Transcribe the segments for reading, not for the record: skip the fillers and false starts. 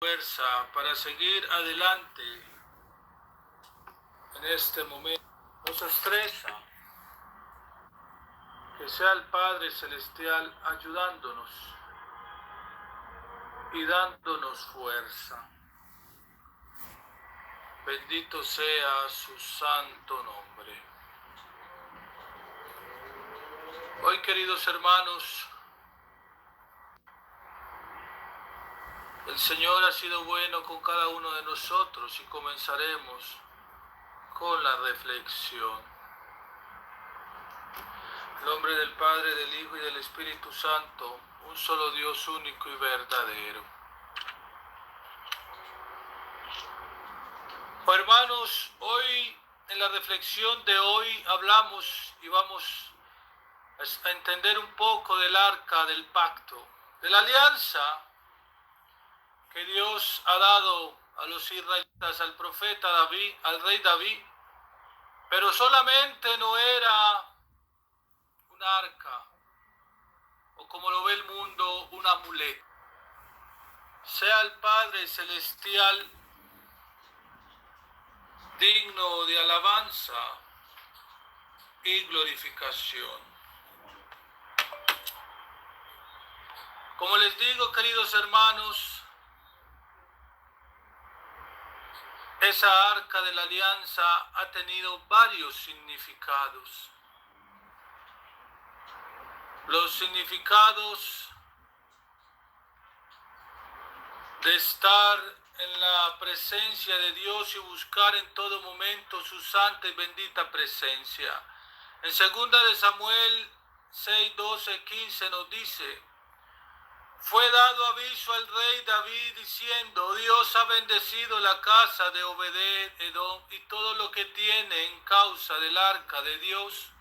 fuerza para seguir adelante en este momento. Nos estresa que sea el Padre Celestial ayudándonos y dándonos fuerza. Bendito sea su santo nombre. Hoy, queridos hermanos, el Señor ha sido bueno con cada uno de nosotros y comenzaremos con la reflexión. En nombre del Padre, del Hijo y del Espíritu Santo, un solo Dios único y verdadero. Hermanos, hoy en la reflexión de hoy hablamos y vamos a entender un poco del arca del pacto, de la alianza que Dios ha dado a los israelitas, al profeta David, al rey David, pero solamente no era un arca, o como lo ve el mundo, un amuleto. Sea el Padre Celestial digno de alabanza y glorificación. Como les digo, queridos hermanos, esa arca de la alianza ha tenido varios significados. Los significados de estar en la presencia de Dios y buscar en todo momento su santa y bendita presencia. En 2 de Samuel 6, 12, 15 nos dice: fue dado aviso al rey David diciendo: Dios ha bendecido la casa de Obed-edom y todo lo que tiene en causa del arca de Dios.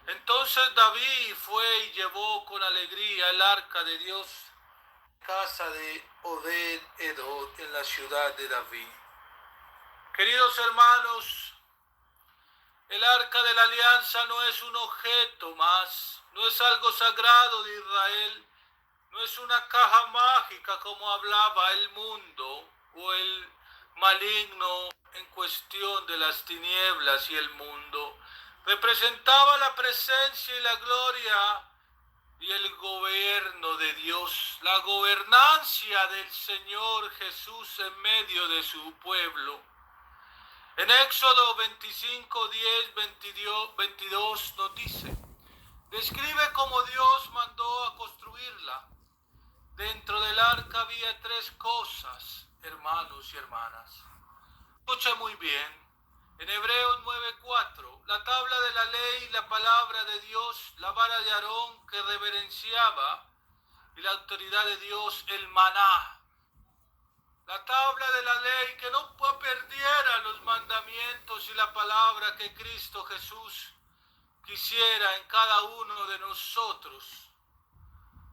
Entonces David fue y llevó con alegría el arca de Dios a la casa de Obed-edom en la ciudad de David. Queridos hermanos, el arca de la alianza no es un objeto más, no es algo sagrado de Israel. No es una caja mágica como hablaba el mundo o el maligno en cuestión de las tinieblas y el mundo. Representaba la presencia y la gloria y el gobierno de Dios, la gobernancia del Señor Jesús en medio de su pueblo. En Éxodo 25, 10, 22 nos dice: describe cómo Dios mandó a construirla. Dentro del arca había 3 cosas, hermanos y hermanas. Escucha muy bien. En Hebreos 9:4, la tabla de la ley, la palabra de Dios, la vara de Aarón que reverenciaba y la autoridad de Dios, el maná. La tabla de la ley que no perdiera los mandamientos y la palabra que Cristo Jesús quisiera en cada uno de nosotros.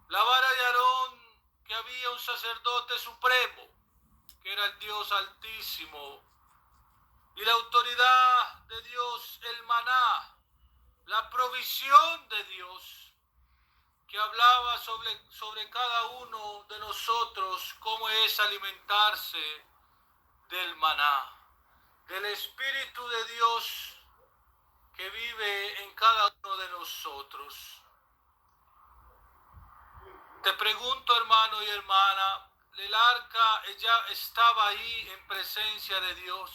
La vara de Aarón, que había un sacerdote supremo, que era el Dios Altísimo, y la autoridad de Dios, el maná, la provisión de Dios, que hablaba sobre cada uno de nosotros, cómo es alimentarse del maná, del Espíritu de Dios que vive en cada uno de nosotros. Te pregunto, hermano y hermana, el arca ya estaba ahí en presencia de Dios,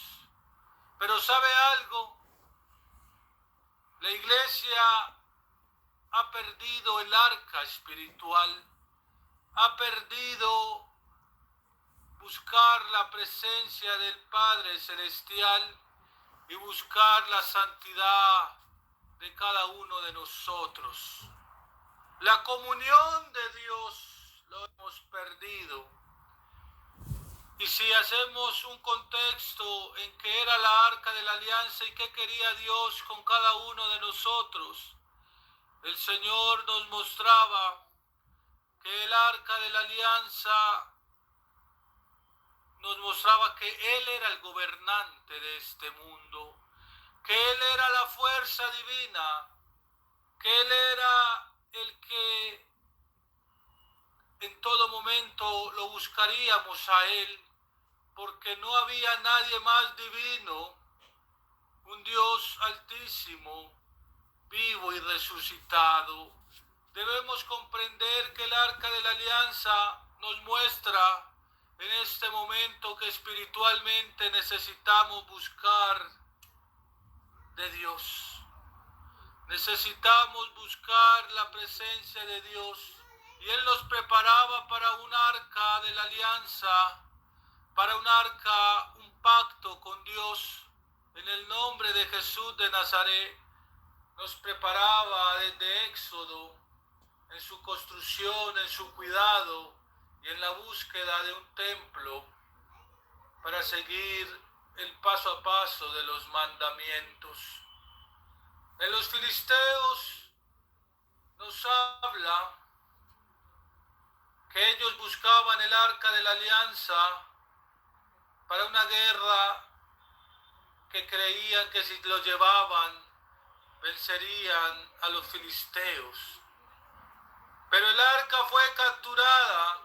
pero ¿sabe algo? La iglesia ha perdido el arca espiritual, ha perdido buscar la presencia del Padre Celestial y buscar la santidad de cada uno de nosotros. La comunión de Dios lo hemos perdido. Y si hacemos un contexto en que era la arca de la alianza y qué quería Dios con cada uno de nosotros, el Señor nos mostraba que el arca de la alianza nos mostraba que Él era el gobernante de este mundo, que Él era la fuerza divina, que Él era el que en todo momento lo buscaríamos a Él, porque no había nadie más divino, un Dios altísimo, vivo y resucitado. Debemos comprender que el Arca de la Alianza nos muestra en este momento que espiritualmente necesitamos buscar de Dios. Necesitamos buscar la presencia de Dios. Y Él nos preparaba para un arca de la alianza, para un arca, un pacto con Dios. En el nombre de Jesús de Nazaret, nos preparaba desde Éxodo, en su construcción, en su cuidado y en la búsqueda de un templo para seguir el paso a paso de los mandamientos. En los filisteos nos habla que ellos buscaban el arca de la alianza para una guerra que creían que si lo llevaban vencerían a los filisteos. Pero el arca fue capturada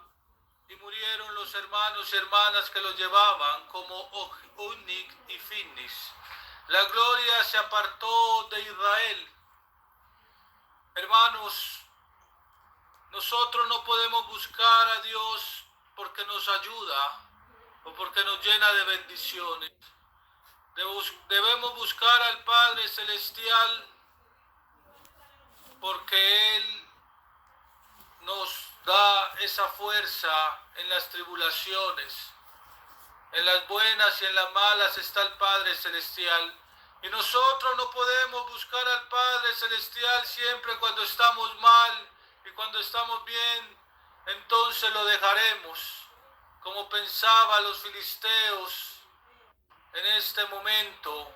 y murieron los hermanos y hermanas que lo llevaban, como Ofni y Finis. La gloria se apartó de Israel. Hermanos, nosotros no podemos buscar a Dios porque nos ayuda o porque nos llena de bendiciones. Debemos buscar al Padre Celestial porque Él nos da esa fuerza en las tribulaciones. En las buenas y en las malas está el Padre Celestial. Y nosotros no podemos buscar al Padre Celestial siempre cuando estamos mal y cuando estamos bien, entonces lo dejaremos, como pensaban los filisteos en este momento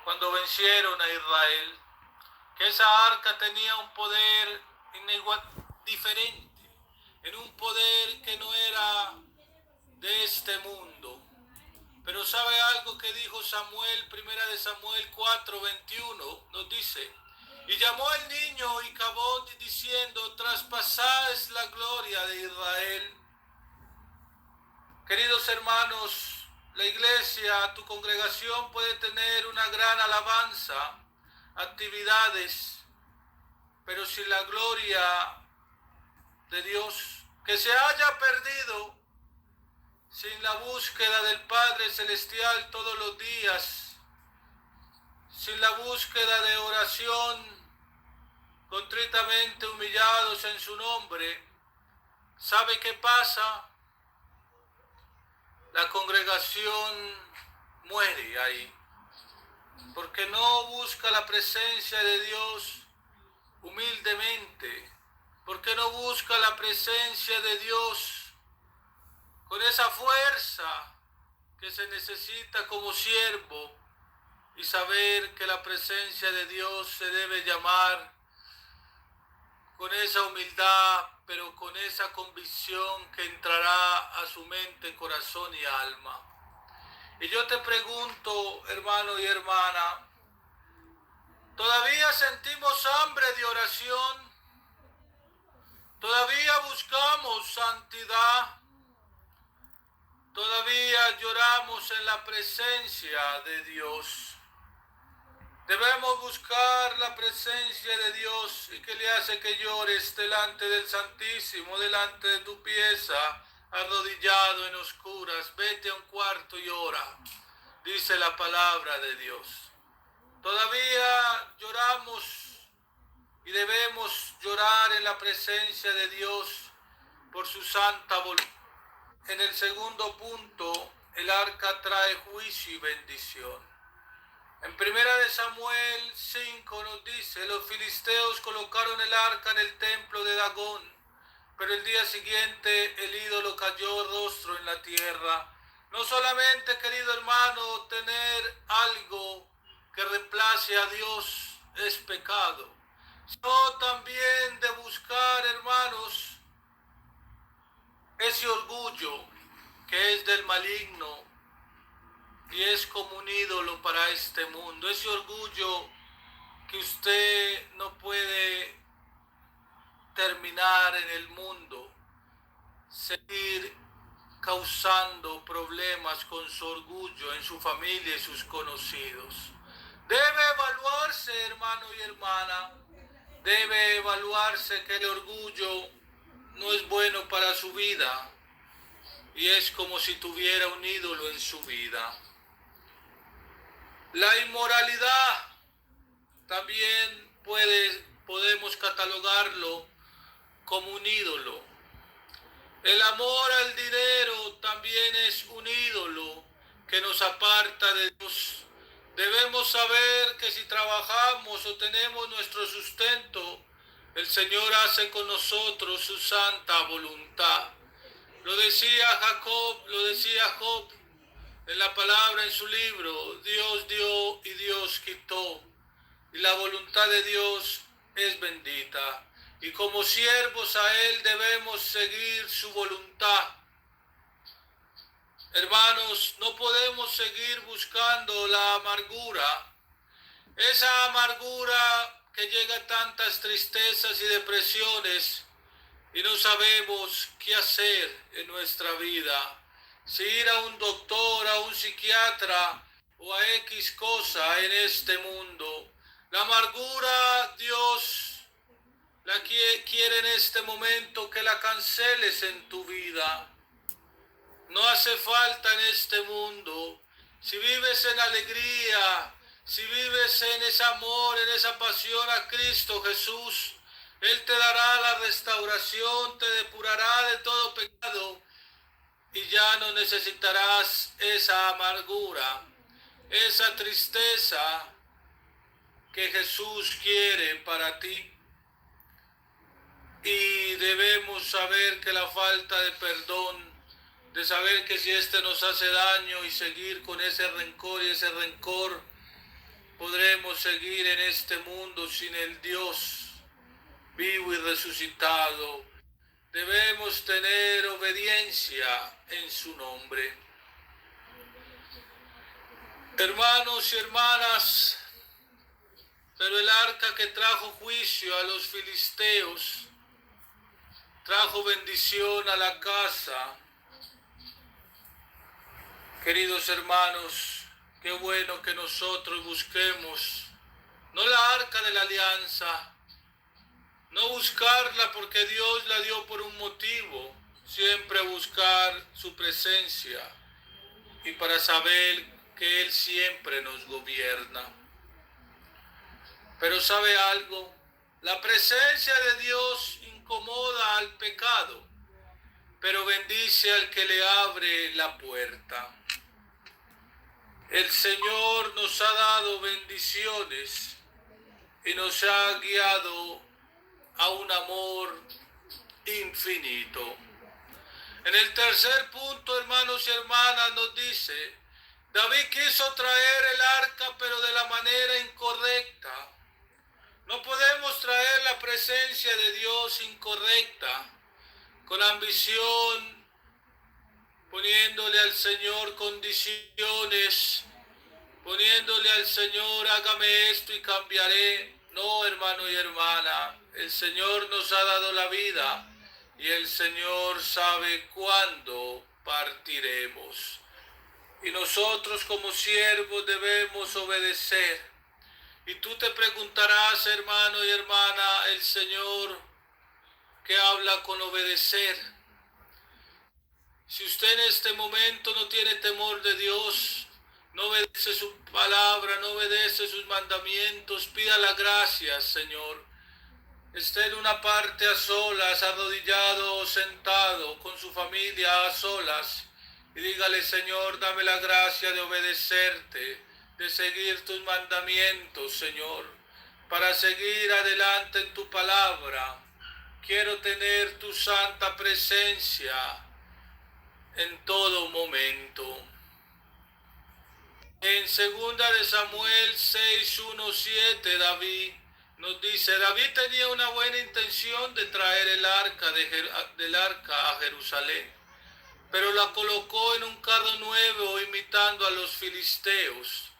cuando vencieron a Israel, que esa arca tenía un poder diferente, en un poder que no era de este mundo. Pero ¿sabe algo que dijo Samuel? Primera de Samuel 4:21 nos dice: y llamó el niño y cavó diciendo: traspasad la gloria de Israel. Queridos hermanos, la iglesia, tu congregación puede tener una gran alabanza, actividades, pero sin la gloria de Dios, que se haya perdido, sin la búsqueda del Padre Celestial todos los días, sin la búsqueda de oración, contritamente humillados en su nombre, ¿sabe qué pasa? La congregación muere ahí, porque no busca la presencia de Dios humildemente, porque no busca la presencia de Dios con esa fuerza que se necesita como siervo, y saber que la presencia de Dios se debe llamar con esa humildad, pero con esa convicción que entrará a su mente, corazón y alma. Y yo te pregunto, hermano y hermana, ¿todavía sentimos hambre de oración? ¿Todavía buscamos santidad? ¿Todavía lloramos en la presencia de Dios? Debemos buscar la presencia de Dios. ¿Y qué le hace que llores delante del Santísimo, delante de tu pieza, arrodillado en oscuras? Vete a un cuarto y ora, dice la palabra de Dios. Todavía lloramos y debemos llorar en la presencia de Dios por su santa voluntad. En el segundo punto, el arca trae juicio y bendición. En primera de Samuel 5 nos dice: los filisteos colocaron el arca en el templo de Dagón, pero el día siguiente el ídolo cayó rostro en la tierra. No solamente, querido hermano, tener algo que reemplace a Dios es pecado, sino también de buscar, hermanos, ese orgullo que es del maligno y es como un ídolo para este mundo. Ese orgullo que usted no puede terminar en el mundo, seguir causando problemas con su orgullo en su familia y sus conocidos. Debe evaluarse, hermano y hermana, debe evaluarse que el orgullo no es bueno para su vida y es como si tuviera un ídolo en su vida. La inmoralidad también podemos catalogarlo como un ídolo. El amor al dinero también es un ídolo que nos aparta de Dios. Debemos saber que si trabajamos o tenemos nuestro sustento, el Señor hace con nosotros su santa voluntad. Lo decía Job en la palabra en su libro: Dios dio y Dios quitó, y la voluntad de Dios es bendita. Y como siervos a Él debemos seguir su voluntad. Hermanos, no podemos seguir buscando la amargura, esa amargura que llega a tantas tristezas y depresiones, y no sabemos qué hacer en nuestra vida. Si ir a un doctor, a un psiquiatra o a X cosa en este mundo. La amargura, Dios la quiere en este momento que la canceles en tu vida. No hace falta en este mundo. Si vives en alegría, si vives en ese amor, en esa pasión a Cristo Jesús, Él te dará la restauración, te depurará de todo pecado y ya no necesitarás esa amargura, esa tristeza que Jesús quiere para ti. Y debemos saber que la falta de perdón, de saber que si este nos hace daño y seguir con ese rencor y ese rencor, podremos seguir en este mundo sin el Dios vivo y resucitado. Debemos tener obediencia en su nombre. Hermanos y hermanas, pero el arca que trajo juicio a los filisteos trajo bendición a la casa. Queridos hermanos, qué bueno que nosotros busquemos no la arca de la alianza, no buscarla porque Dios la dio por un motivo, siempre buscar su presencia y para saber que Él siempre nos gobierna. Pero ¿sabe algo? La presencia de Dios incomoda al pecado, pero bendice al que le abre la puerta. El Señor nos ha dado bendiciones y nos ha guiado a un amor infinito. En el tercer punto, hermanos y hermanas, nos dice: David quiso traer el arca, pero de la manera incorrecta. No podemos traer la presencia de Dios incorrecta, con ambición, poniéndole al Señor condiciones, poniéndole al Señor: hágame esto y cambiaré. No, hermano y hermana, el Señor nos ha dado la vida y el Señor sabe cuándo partiremos. Y nosotros como siervos debemos obedecer. Y tú te preguntarás, hermano y hermana, el Señor que habla con obedecer. Si usted en este momento no tiene temor de Dios, no obedece su palabra, no obedece sus mandamientos, pida las gracias, Señor. Esté en una parte a solas, arrodillado o sentado, con su familia a solas, y dígale: Señor, dame la gracia de obedecerte, de seguir tus mandamientos, Señor, para seguir adelante en tu palabra. Quiero tener tu santa presencia en todo momento. En 2 de Samuel 6:1-7, David nos dice: David tenía una buena intención de traer el arca del arca a Jerusalén, pero la colocó en un carro nuevo imitando a los filisteos.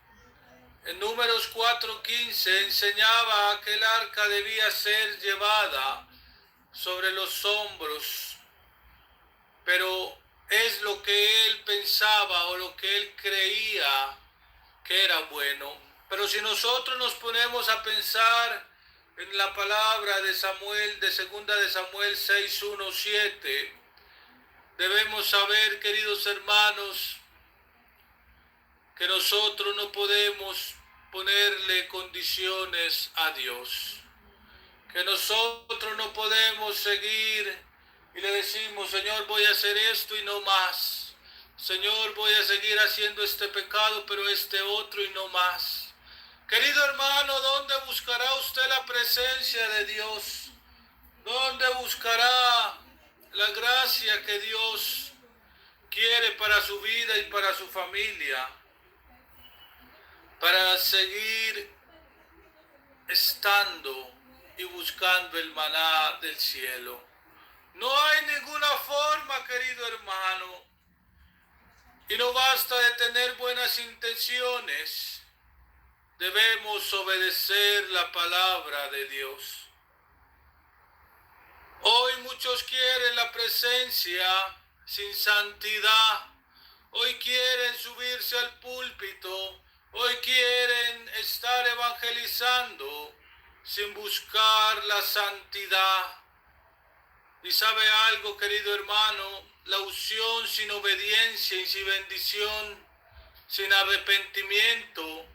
En Números 4:15 enseñaba que el arca debía ser llevada sobre los hombros, pero es lo que él pensaba o lo que él creía que era bueno. Pero si nosotros nos ponemos a pensar en la palabra de Samuel, de segunda de Samuel 6:1-7, debemos saber, queridos hermanos, que nosotros no podemos ponerle condiciones a Dios. Que nosotros no podemos seguir y le decimos, Señor, voy a hacer esto y no más. Señor, voy a seguir haciendo este pecado, pero este otro y no más. Querido hermano, ¿dónde buscará usted la presencia de Dios? ¿Dónde buscará la gracia que Dios quiere para su vida y para su familia? Para seguir estando y buscando el maná del cielo. No hay ninguna forma, querido hermano, y no basta de tener buenas intenciones. Debemos obedecer la palabra de Dios. Hoy muchos quieren la presencia sin santidad. Hoy quieren subirse al púlpito. Hoy quieren estar evangelizando sin buscar la santidad. Y sabe algo, querido hermano, la unción sin obediencia y sin bendición, sin arrepentimiento,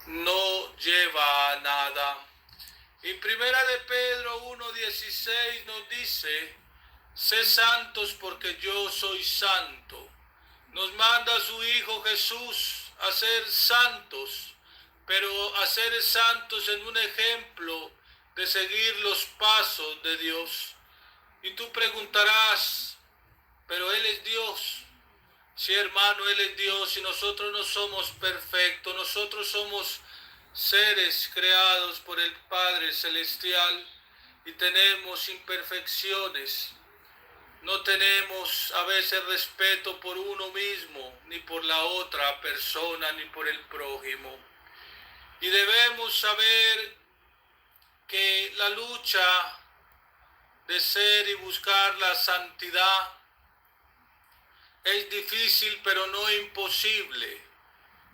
no lleva a nada. En primera de Pedro 1:16 nos dice, sé santos porque yo soy santo. Nos manda a su Hijo Jesús a ser santos, pero a ser santos en un ejemplo de seguir los pasos de Dios. Y tú preguntarás, pero Él es Dios. Sí, hermano, Él es Dios y nosotros no somos perfectos. Nosotros somos seres creados por el Padre Celestial y tenemos imperfecciones. No tenemos a veces respeto por uno mismo, ni por la otra persona, ni por el prójimo. Y debemos saber que la lucha de ser y buscar la santidad es difícil, pero no imposible.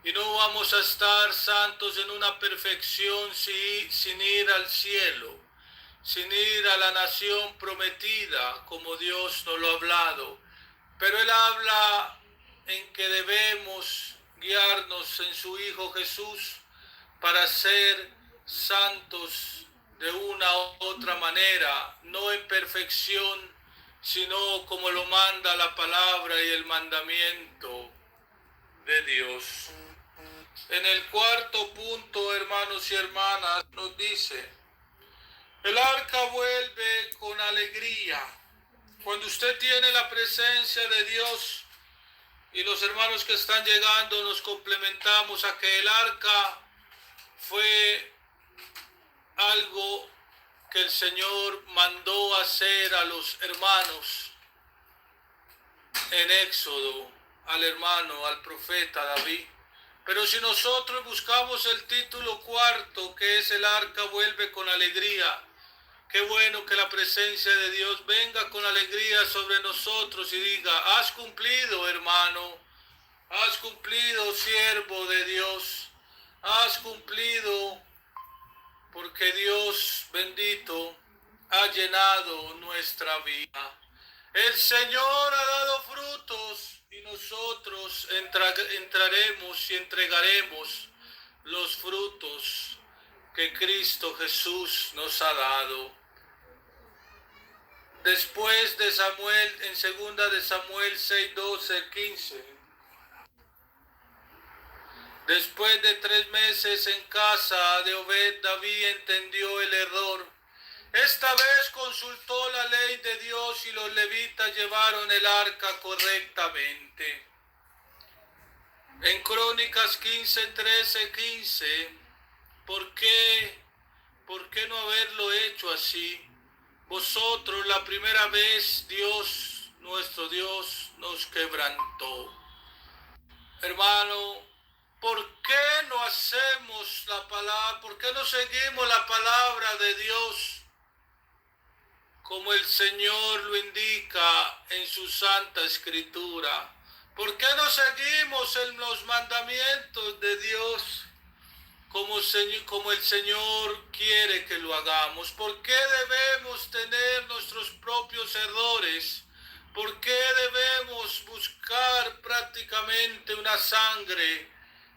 Y no vamos a estar santos en una perfección sin ir al cielo, sin ir a la nación prometida, como Dios nos lo ha hablado. Pero Él habla en que debemos guiarnos en su Hijo Jesús para ser santos de una u otra manera, no en perfección, sino como lo manda la palabra y el mandamiento de Dios. En el cuarto punto, hermanos y hermanas, nos dice, el arca vuelve con alegría. Cuando usted tiene la presencia de Dios y los hermanos que están llegando nos complementamos a que el arca fue algo que el Señor mandó hacer a los hermanos en Éxodo, al hermano, al profeta David. Pero si nosotros buscamos el título cuarto, que es el arca vuelve con alegría, qué bueno que la presencia de Dios venga con alegría sobre nosotros y diga, has cumplido, hermano, has cumplido, siervo de Dios, has cumplido, porque Dios bendito ha llenado nuestra vida. El Señor ha dado frutos y nosotros entraremos y entregaremos los frutos que Cristo Jesús nos ha dado. Después de Samuel, en segunda de Samuel 6:12-15, después de 3 meses en casa de Obed, David entendió el error. Esta vez consultó la ley de Dios y los levitas llevaron el arca correctamente. En Crónicas 15:13-15, ¿por qué no haberlo hecho así? Vosotros la primera vez Dios, nuestro Dios, nos quebrantó. Hermano, ¿por qué no hacemos la palabra? ¿Por qué no seguimos la palabra de Dios como el Señor lo indica en su Santa Escritura? ¿Por qué no seguimos en los mandamientos de Dios como el Señor quiere que lo hagamos? ¿Por qué debemos tener nuestros propios errores? ¿Por qué debemos buscar prácticamente una sangre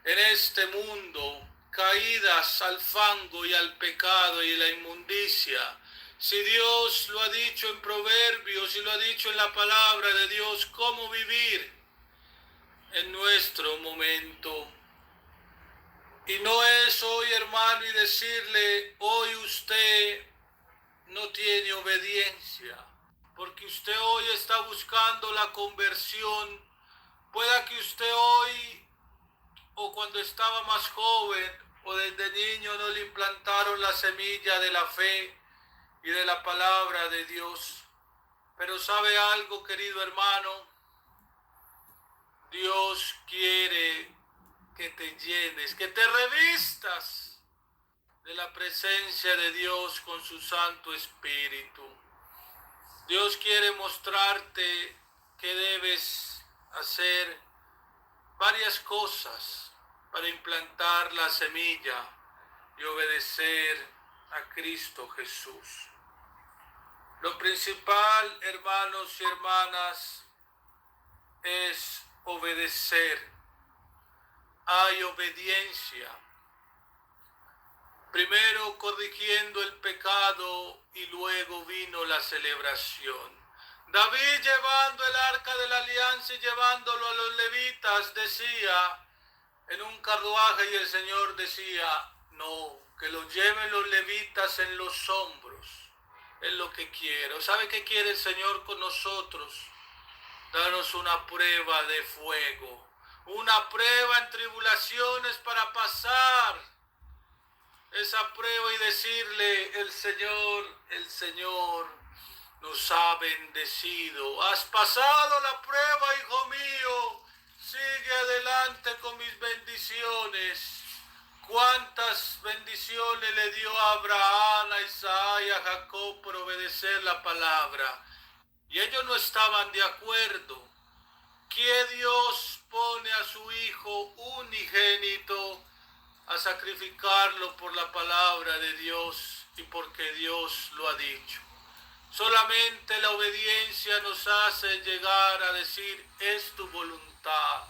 en este mundo, caídas al fango y al pecado y la inmundicia? Si Dios lo ha dicho en Proverbios y lo ha dicho en la palabra de Dios, ¿cómo vivir en nuestro momento? Y no es hoy, hermano, y decirle, hoy usted no tiene obediencia, porque usted hoy está buscando la conversión. Pueda que usted hoy, o cuando estaba más joven, o desde niño, no le implantaron la semilla de la fe y de la palabra de Dios. Pero ¿sabe algo, querido hermano? Dios quiere que te llenes, que te revistas de la presencia de Dios con su Santo Espíritu. Dios quiere mostrarte que debes hacer varias cosas para implantar la semilla y obedecer a Cristo Jesús. Lo principal, hermanos y hermanas, es obedecer. Hay obediencia. Primero corrigiendo el pecado y luego vino la celebración. David, llevando el arca de la alianza y llevándolo a los levitas, decía en un carruaje, y el Señor decía, no, que lo lleven los levitas en los hombros. Es lo que quiero. ¿Sabe qué quiere el Señor con nosotros? Darnos una prueba de fuego, una prueba en tribulaciones para pasar esa prueba y decirle, el Señor nos ha bendecido. Has pasado la prueba, hijo mío, sigue adelante con mis bendiciones. ¿Cuántas bendiciones le dio a Abraham, a Isaac y a Jacob por obedecer la palabra? Y ellos no estaban de acuerdo. ¿Qué Dios pone a su Hijo unigénito a sacrificarlo por la palabra de Dios y porque Dios lo ha dicho? Solamente la obediencia nos hace llegar a decir, es tu voluntad.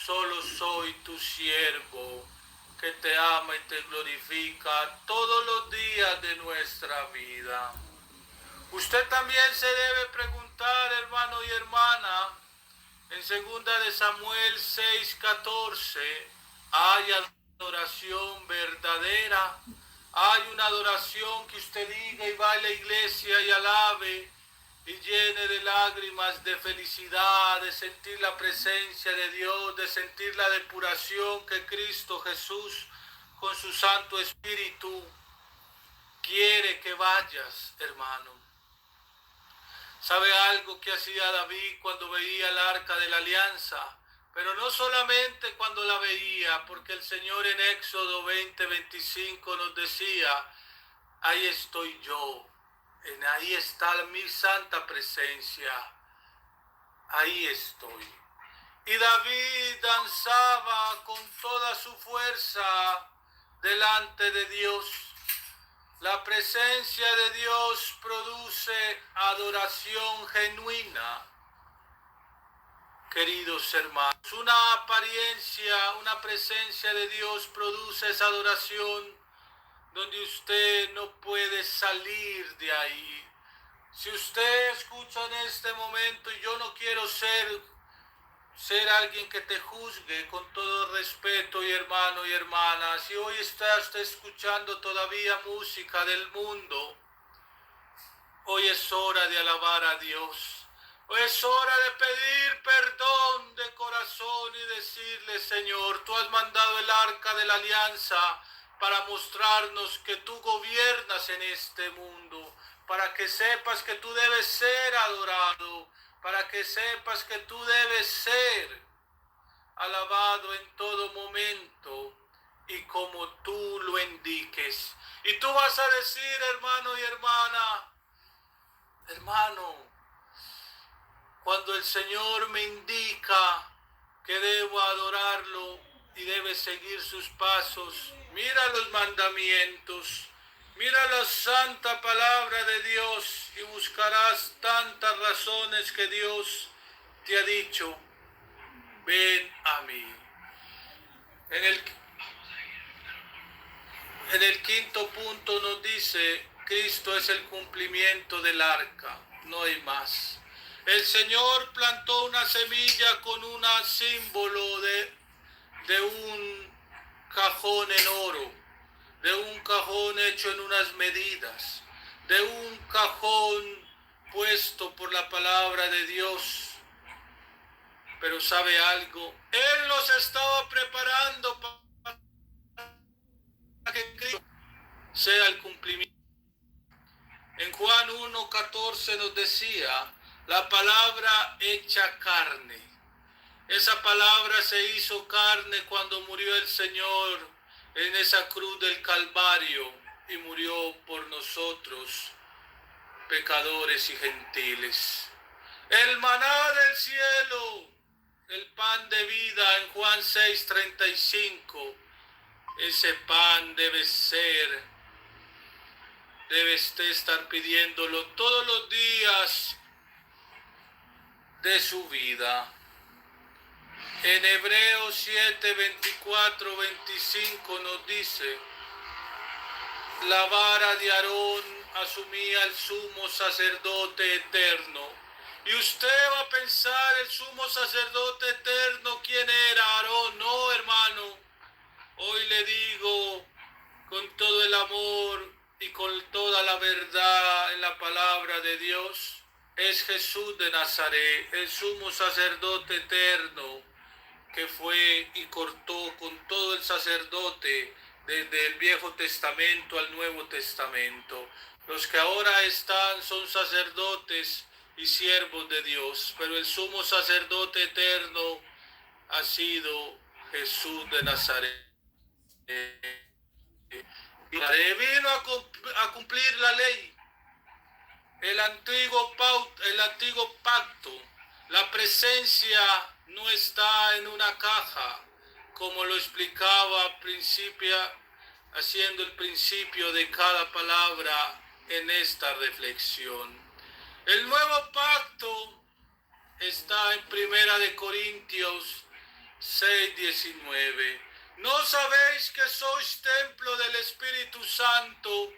Solo soy tu siervo que te ama y te glorifica todos los días de nuestra vida. Usted también se debe preguntar, hermano y hermana, en 2 de Samuel 6:14, ¿hay adoración verdadera? ¿Hay una adoración que usted diga y va a la iglesia y alabe y llene de lágrimas, de felicidad, de sentir la presencia de Dios, de sentir la depuración que Cristo Jesús con su Santo Espíritu quiere que vayas, hermano? ¿Sabe algo que hacía David cuando veía el arca de la alianza? Pero no solamente cuando la veía, porque el Señor en Éxodo 20:25 nos decía, ahí estoy yo, ahí está mi santa presencia, ahí estoy. Y David danzaba con toda su fuerza delante de Dios. La presencia de Dios produce adoración genuina, queridos hermanos. Una apariencia, una presencia de Dios produce esa adoración donde usted no puede salir de ahí. Si usted escucha en este momento, y yo no quiero ser alguien que te juzgue, con todo respeto, y hermano y hermana, si hoy está usted escuchando todavía música del mundo, hoy es hora de alabar a Dios. Hoy es hora de pedir perdón de corazón y decirle, Señor, tú has mandado el arca de la alianza para mostrarnos que tú gobiernas en este mundo, para que sepas que tú debes ser adorado, para que sepas que tú debes ser alabado en todo momento y como tú lo indiques. Y tú vas a decir, hermano y hermana, Hermano, cuando el Señor me indica que debo adorarlo y debe seguir sus pasos, mira los mandamientos, mira la santa palabra de Dios y buscarás tantas razones que Dios te ha dicho, ven a mí. En el quinto punto nos dice, Cristo es el cumplimiento del arca, no hay más. El Señor plantó una semilla con un símbolo de un cajón en oro, de un cajón hecho en unas medidas, de un cajón puesto por la palabra de Dios. Pero ¿sabe algo? Él nos estaba preparando para que Cristo sea el cumplimiento. En Juan 1:14 nos decía, la palabra hecha carne. Esa palabra se hizo carne cuando murió el Señor en esa cruz del Calvario y murió por nosotros, pecadores y gentiles. El maná del cielo, el pan de vida en Juan 6:35, ese pan debe usted estar pidiéndolo todos los días de su vida. En Hebreos 7:24-25 nos dice, la vara de Aarón asumía el sumo sacerdote eterno. Y usted va a pensar, el sumo sacerdote eterno, ¿quién era? Aarón. No, hermano. Hoy le digo, con todo el amor y con toda la verdad en la palabra de Dios, es Jesús de Nazaret, el sumo sacerdote eterno, que fue y cortó con todo el sacerdote desde el Viejo Testamento al Nuevo Testamento. Los que ahora están son sacerdotes y siervos de Dios, pero el sumo sacerdote eterno ha sido Jesús de Nazaret. Vino a cumplir la ley, el antiguo pacto. La presencia no está en una caja, como lo explicaba haciendo el principio de cada palabra en esta reflexión. El nuevo pacto está en 1 Corintios 6:19. ¿No sabéis que sois templo del Espíritu Santo?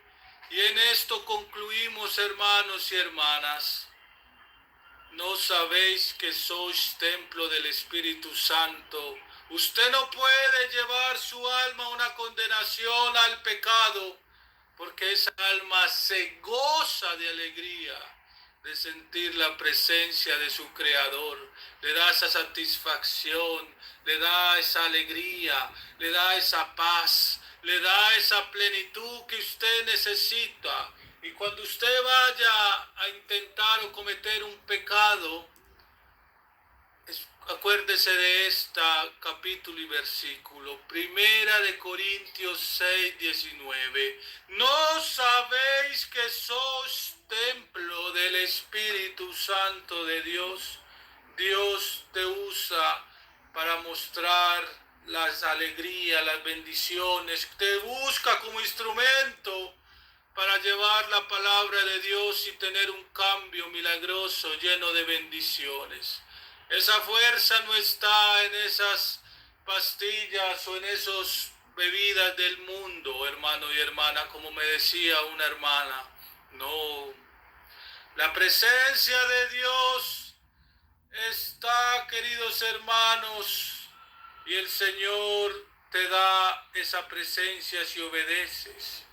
Y en esto concluimos, hermanos y hermanas. ¿No sabéis que sois templo del Espíritu Santo? Usted no puede llevar su alma a una condenación al pecado, porque esa alma se goza de alegría de sentir la presencia de su Creador. Le da esa satisfacción, le da esa alegría, le da esa paz, le da esa plenitud que usted necesita. Y cuando usted vaya a intentar o cometer un pecado, acuérdese de este capítulo y versículo, 1 Corintios 6:19. ¿No sabéis que sois templo del Espíritu Santo de Dios? Dios te usa para mostrar las alegrías, las bendiciones. Te busca como instrumento para llevar la palabra de Dios y tener un cambio milagroso lleno de bendiciones. Esa fuerza no está en esas pastillas o en esas bebidas del mundo, hermano y hermana, como me decía una hermana. No. La presencia de Dios está, queridos hermanos, y el Señor te da esa presencia si obedeces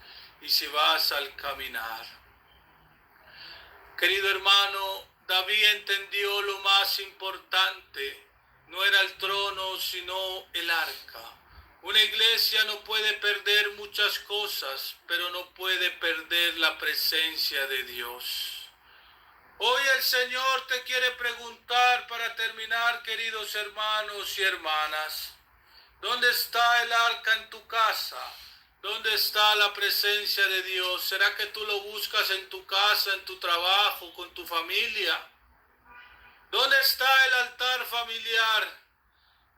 y si vas al caminar. Querido hermano, David entendió lo más importante. No era el trono, sino el arca. Una iglesia no puede perder muchas cosas, pero no puede perder la presencia de Dios. Hoy el Señor te quiere preguntar para terminar, queridos hermanos y hermanas, ¿dónde está el arca en tu casa? ¿Dónde está la presencia de Dios? ¿Será que tú lo buscas en tu casa, en tu trabajo, con tu familia? ¿Dónde está el altar familiar?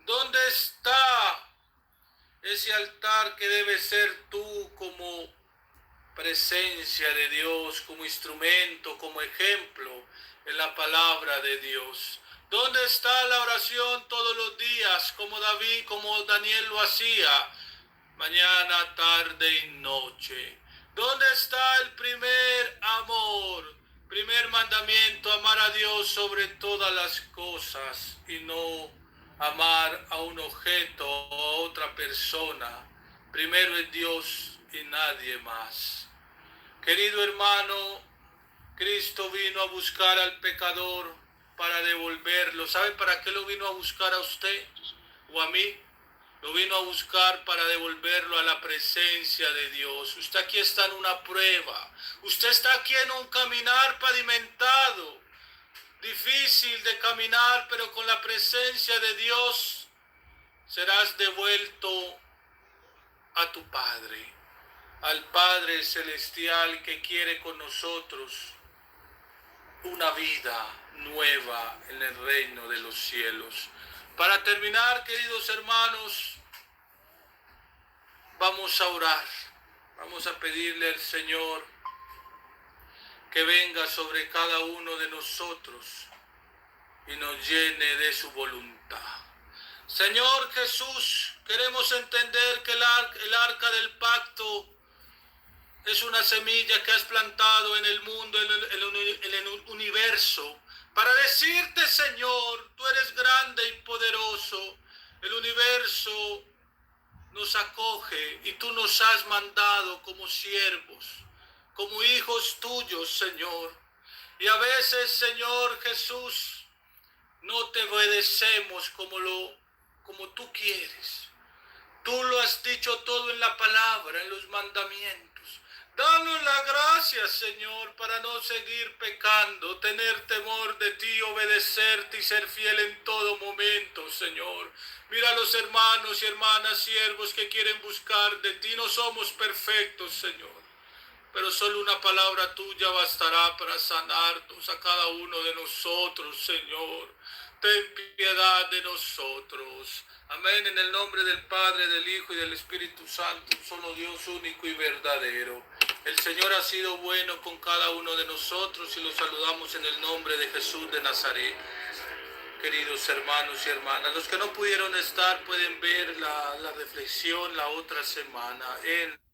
¿Dónde está ese altar que debe ser tú como presencia de Dios, como instrumento, como ejemplo en la palabra de Dios? ¿Dónde está la oración todos los días, como David, como Daniel lo hacía, mañana, tarde y noche? ¿Dónde está el primer amor, primer mandamiento, amar a Dios sobre todas las cosas y no amar a un objeto o a otra persona? Primero es Dios y nadie más. Querido hermano, Cristo vino a buscar al pecador para devolverlo. ¿Sabe para qué lo vino a buscar a usted o a mí? Lo vino a buscar para devolverlo a la presencia de Dios. Usted aquí está en una prueba. Usted está aquí en un caminar pavimentado, difícil de caminar, pero con la presencia de Dios serás devuelto a tu Padre, al Padre Celestial que quiere con nosotros una vida nueva en el reino de los cielos. Para terminar, queridos hermanos, vamos a orar. Vamos a pedirle al Señor que venga sobre cada uno de nosotros y nos llene de su voluntad. Señor Jesús, queremos entender que el arca del pacto es una semilla que has plantado en el mundo, en el universo, para decirte, Señor, tú eres grande y poderoso. El universo nos acoge y tú nos has mandado como siervos, como hijos tuyos, Señor. Y a veces, Señor Jesús, no te obedecemos como tú quieres. Tú lo has dicho todo en la palabra, en los mandamientos. Danos la gracia, Señor, para no seguir pecando, tener temor de ti, obedecerte y ser fiel en todo momento, Señor. Mira a los hermanos y hermanas, siervos que quieren buscar de ti. No somos perfectos, Señor, pero solo una palabra tuya bastará para sanarnos a cada uno de nosotros, Señor. Ten piedad de nosotros. Amén. En el nombre del Padre, del Hijo y del Espíritu Santo, un solo Dios único y verdadero. El Señor ha sido bueno con cada uno de nosotros y los saludamos en el nombre de Jesús de Nazaret. Queridos hermanos y hermanas, los que no pudieron estar pueden ver la reflexión la otra semana en